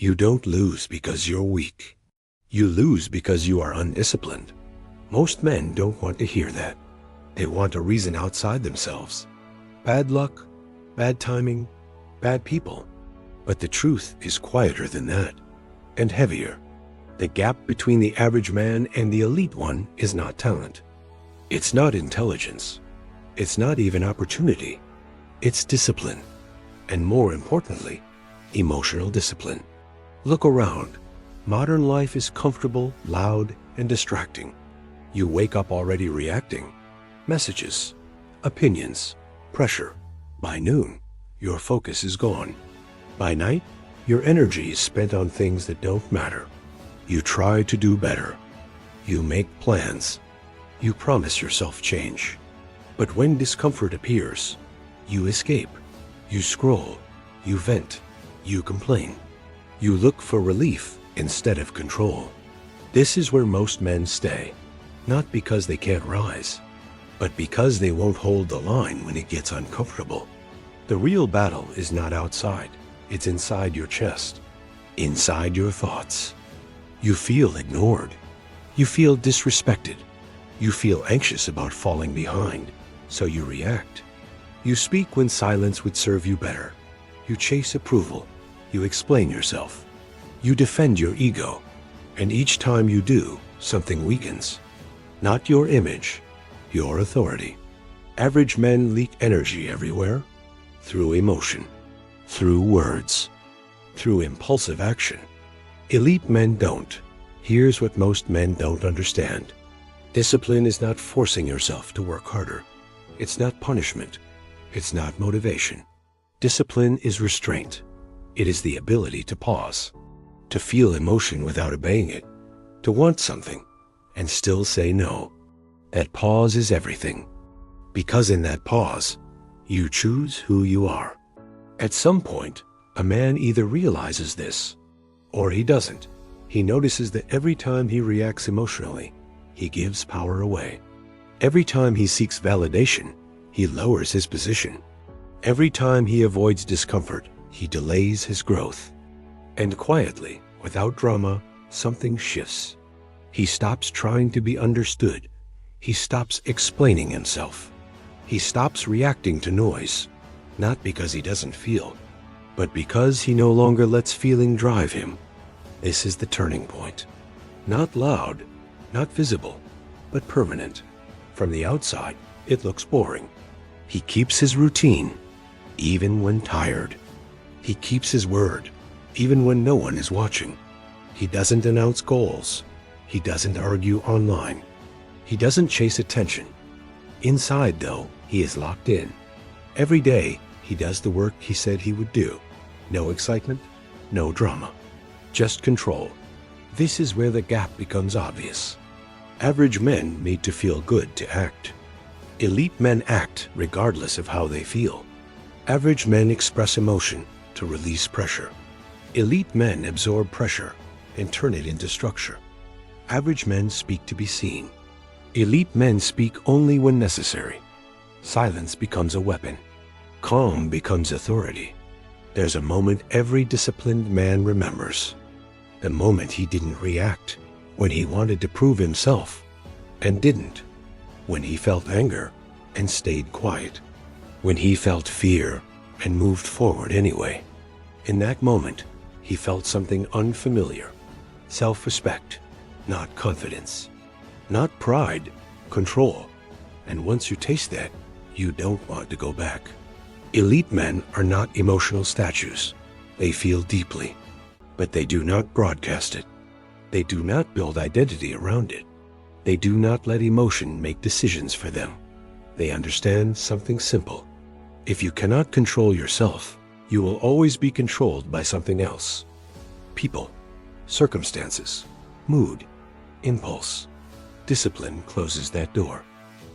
You don't lose because you're weak. You lose because you are undisciplined. Most men don't want to hear that. They want a reason outside themselves. Bad luck, bad timing, bad people. But the truth is quieter than that, and heavier. The gap between the average man and the elite one is not talent. It's not intelligence. It's not even opportunity. It's discipline. And more importantly, emotional discipline. Look around. Modern life is comfortable, loud, and distracting. You wake up already reacting. Messages, opinions, pressure. By noon, your focus is gone. By night, your energy is spent on things that don't matter. You try to do better. You make plans. You promise yourself change. But when discomfort appears, you escape. You scroll. You vent. You complain. You look for relief instead of control. This is where most men stay, not because they can't rise, but because they won't hold the line when it gets uncomfortable. The real battle is not outside. It's inside your chest, inside your thoughts. You feel ignored. You feel disrespected. You feel anxious about falling behind, so you react. You speak when silence would serve you better. You chase approval. You explain yourself. You defend your ego. And each time you do, something weakens. Not your image, your authority. Average men leak energy everywhere, through emotion, through words, through impulsive action. Elite men don't. Here's what most men don't understand. Discipline is not forcing yourself to work harder. It's not punishment. It's not motivation. Discipline is restraint. It is the ability to pause, to feel emotion without obeying it, to want something and still say no. That pause is everything. Because in that pause, you choose who you are. At some point, a man either realizes this or he doesn't. He notices that every time he reacts emotionally, he gives power away. Every time he seeks validation, he lowers his position. Every time he avoids discomfort, he delays his growth. And quietly, without drama, something shifts. He stops trying to be understood. He stops explaining himself. He stops reacting to noise, not because he doesn't feel, but because he no longer lets feeling drive him. This is the turning point. Not loud, not visible, but permanent. From the outside, it looks boring. He keeps his routine, even when tired. He keeps his word, even when no one is watching. He doesn't announce goals. He doesn't argue online. He doesn't chase attention. Inside, though, he is locked in. Every day, he does the work he said he would do. No excitement, no drama, just control. This is where the gap becomes obvious. Average men need to feel good to act. Elite men act regardless of how they feel. Average men express emotion to release pressure. Elite men absorb pressure and turn it into structure. Average men speak to be seen. Elite men speak only when necessary. Silence becomes a weapon. Calm becomes authority. There's a moment every disciplined man remembers. The moment he didn't react, when he wanted to prove himself and didn't. When he felt anger and stayed quiet. When he felt fear and moved forward anyway. In that moment, he felt something unfamiliar. Self-respect, not confidence. Not pride, control. And once you taste that, you don't want to go back. Elite men are not emotional statues. They feel deeply, but they do not broadcast it. They do not build identity around it. They do not let emotion make decisions for them. They understand something simple. If you cannot control yourself, you will always be controlled by something else. People, circumstances, mood, impulse. Discipline closes that door.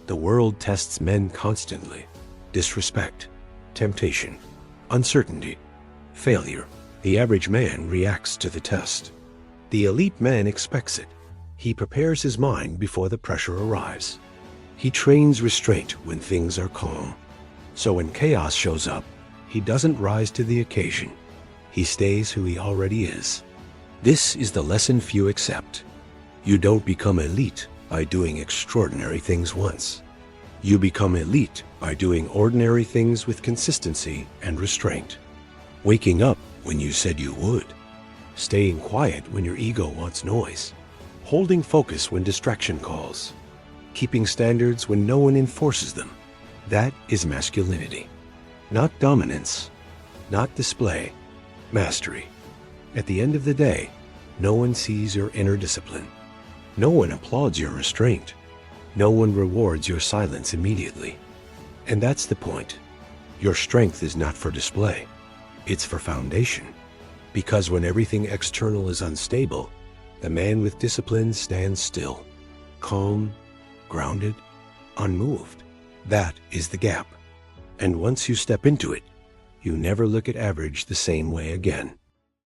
The world tests men constantly. Disrespect, temptation, uncertainty, failure. The average man reacts to the test. The elite man expects it. He prepares his mind before the pressure arrives. He trains restraint when things are calm. So when chaos shows up, he doesn't rise to the occasion. He stays who he already is. This is the lesson few accept. You don't become elite by doing extraordinary things once. You become elite by doing ordinary things with consistency and restraint. Waking up when you said you would. Staying quiet when your ego wants noise. Holding focus when distraction calls. Keeping standards when no one enforces them. That is masculinity. Not dominance, not display, mastery. At the end of the day, no one sees your inner discipline. No one applauds your restraint. No one rewards your silence immediately. And that's the point. Your strength is not for display. It's for foundation. Because when everything external is unstable, the man with discipline stands still, calm, grounded, unmoved. That is the gap. And once you step into it, you never look at average the same way again.